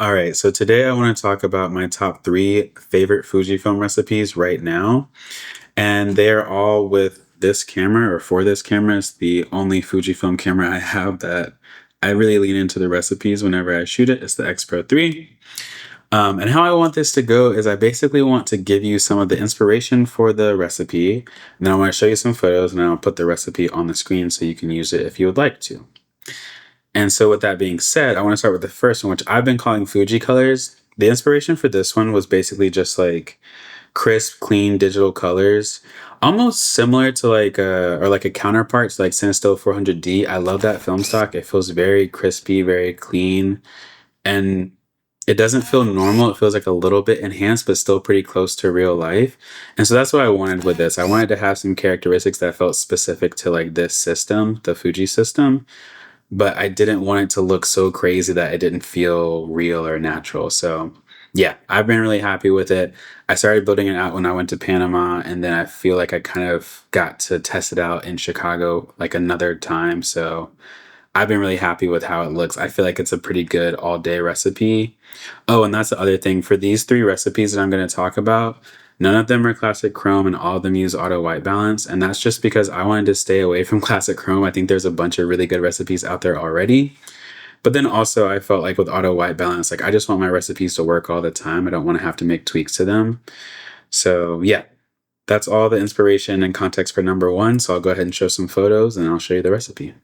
All right, so today I want to talk about my top three favorite Fujifilm recipes right now. And they are all with this camera or for this camera. It's the only Fujifilm camera I have that I really lean into the recipes whenever I shoot it. It's the X-Pro3. And how I want this to go is I basically want to give you some of the inspiration for the recipe. And then I want to show you some photos and I'll put the recipe on the screen so you can use it if you would like to. And so with that being said, I want to start with the first one, which I've been calling Fuji colors. The inspiration for this one was basically just like crisp, clean digital colors, almost similar to like a counterpart to like Cinestill 400D. I love that film stock. It feels very crispy, very clean, and it doesn't feel normal. It feels like a little bit enhanced, but still pretty close to real life. And so that's what I wanted with this. I wanted to have some characteristics that felt specific to like this system, the Fuji system, but I didn't want it to look so crazy that it didn't feel real or natural. So yeah, I've been really happy with it. I started building it out when I went to Panama, and then I feel like I kind of got to test it out in Chicago like another time. So I've been really happy with how it looks. I feel like it's a pretty good all day recipe. Oh, and that's the other thing. For these three recipes that I'm going to talk about, none of them are classic chrome and all of them use auto white balance. And that's just because I wanted to stay away from classic chrome. I think there's a bunch of really good recipes out there already. But then also I felt like with auto white balance, like I just want my recipes to work all the time. I don't want to have to make tweaks to them. So yeah, that's all the inspiration and context for number one. So I'll go ahead and show some photos and I'll show you the recipe.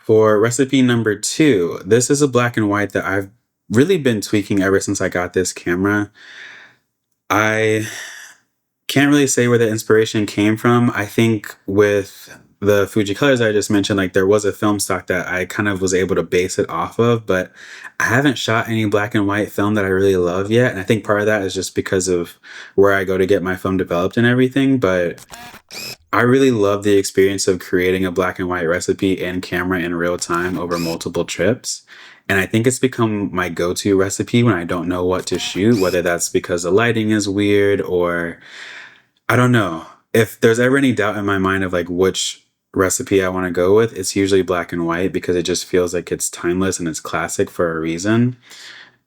For recipe number two, this is a black and white that I've really been tweaking ever since I got this camera. I can't really say where the inspiration came from. I think with the Fuji colors I just mentioned, like there was a film stock that I kind of was able to base it off of, but I haven't shot any black and white film that I really love yet. And I think part of that is just because of where I go to get my film developed and everything. But I really love the experience of creating a black and white recipe in camera in real time over multiple trips. And I think it's become my go-to recipe when I don't know what to shoot, whether that's because the lighting is weird or I don't know. If there's ever any doubt in my mind of like which recipe I want to go with, it's usually black and white because it just feels like it's timeless and it's classic for a reason.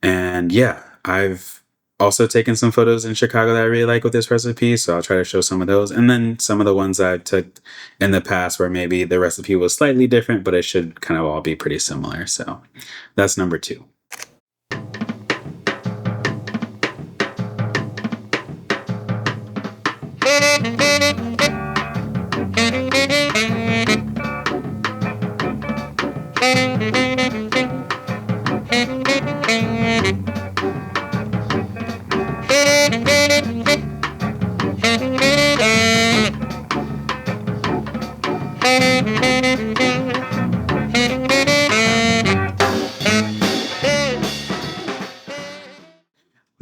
And yeah, I've also taken some photos in Chicago that I really like with this recipe, so I'll try to show some of those. And then some of the ones that I took in the past where maybe the recipe was slightly different, but it should kind of all be pretty similar. So that's number two.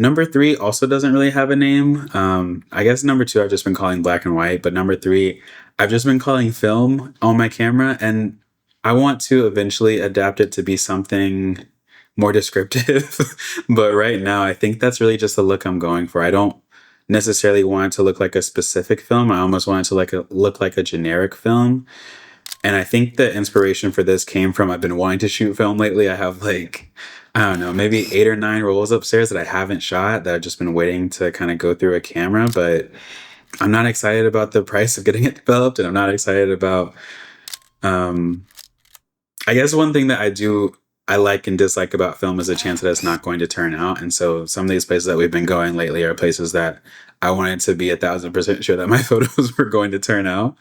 Number three also doesn't really have a name. I guess number two I've just been calling black and white, but number three I've just been calling film on my camera, and I want to eventually adapt it to be something more descriptive. But right now I think that's really just the look I'm going for. I don't necessarily want it to look like a specific film. I almost want it to look like a generic film. And I think the inspiration for this came from I've been wanting to shoot film lately. I have like, I don't know, maybe 8 or 9 rolls upstairs that I haven't shot that I've just been waiting to kind of go through a camera. But I'm not excited about the price of getting it developed. And I'm not excited about, I guess one thing that I like and dislike about film is the chance that it's not going to turn out. And so some of these places that we've been going lately are places that I wanted to be 1,000% sure that my photos were going to turn out.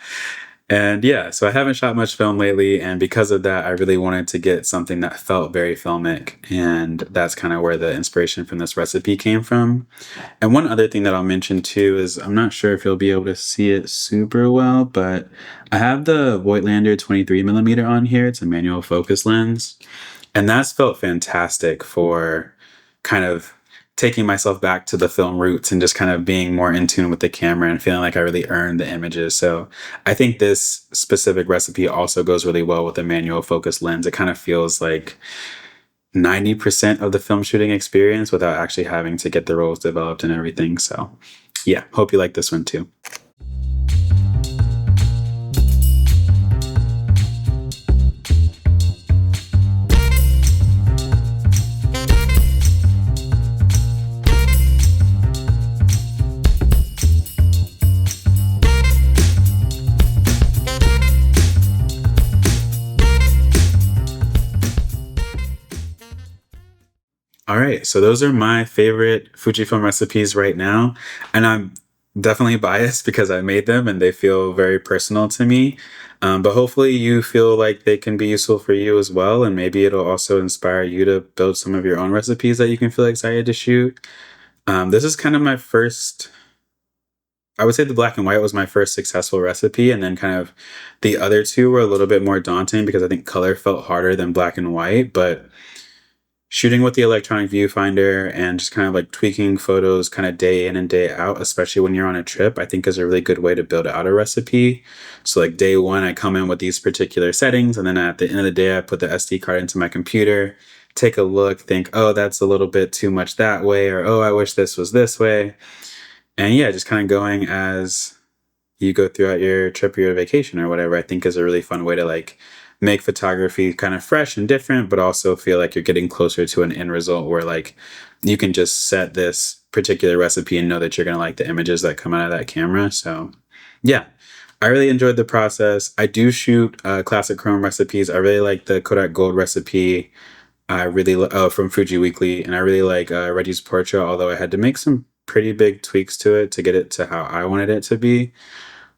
And yeah, so I haven't shot much film lately, and because of that, I really wanted to get something that felt very filmic, and that's kind of where the inspiration from this recipe came from. And one other thing that I'll mention too is I'm not sure if you'll be able to see it super well, but I have the Voigtlander 23mm on here. It's a manual focus lens, and that's felt fantastic for kind of taking myself back to the film roots and just kind of being more in tune with the camera and feeling like I really earned the images. So I think this specific recipe also goes really well with a manual focus lens. It kind of feels like 90% of the film shooting experience without actually having to get the rolls developed and everything. So yeah, hope you like this one too. All right, so those are my favorite Fujifilm recipes right now, and I'm definitely biased because I made them and they feel very personal to me. But hopefully, you feel like they can be useful for you as well, and maybe it'll also inspire you to build some of your own recipes that you can feel excited to shoot. This is kind of my first. I would say the black and white was my first successful recipe, and then kind of the other two were a little bit more daunting because I think color felt harder than black and white, but shooting with the electronic viewfinder and just kind of like tweaking photos kind of day in and day out, especially when you're on a trip, I think is a really good way to build out a recipe. So like day one, I come in with these particular settings, and then at the end of the day, I put the SD card into my computer, take a look, think, oh, that's a little bit too much that way, or oh, I wish this was this way. And yeah, just kind of going as you go throughout your trip or your vacation or whatever, I think is a really fun way to like make photography kind of fresh and different, but also feel like you're getting closer to an end result where like you can just set this particular recipe and know that you're going to like the images that come out of that camera. So yeah, I really enjoyed the process. I do shoot classic chrome recipes. I really like the Kodak Gold recipe. I really from Fuji Weekly, and I really like Reggie's Portrait, although I had to make some pretty big tweaks to it to get it to how I wanted it to be.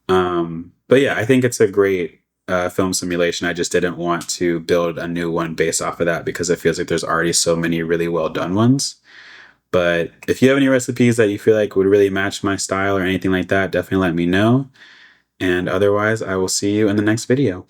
But yeah, I think it's a great film simulation. I just didn't want to build a new one based off of that because it feels like there's already so many really well done ones. But if you have any recipes that you feel like would really match my style or anything like that, definitely let me know. And otherwise, I will see you in the next video.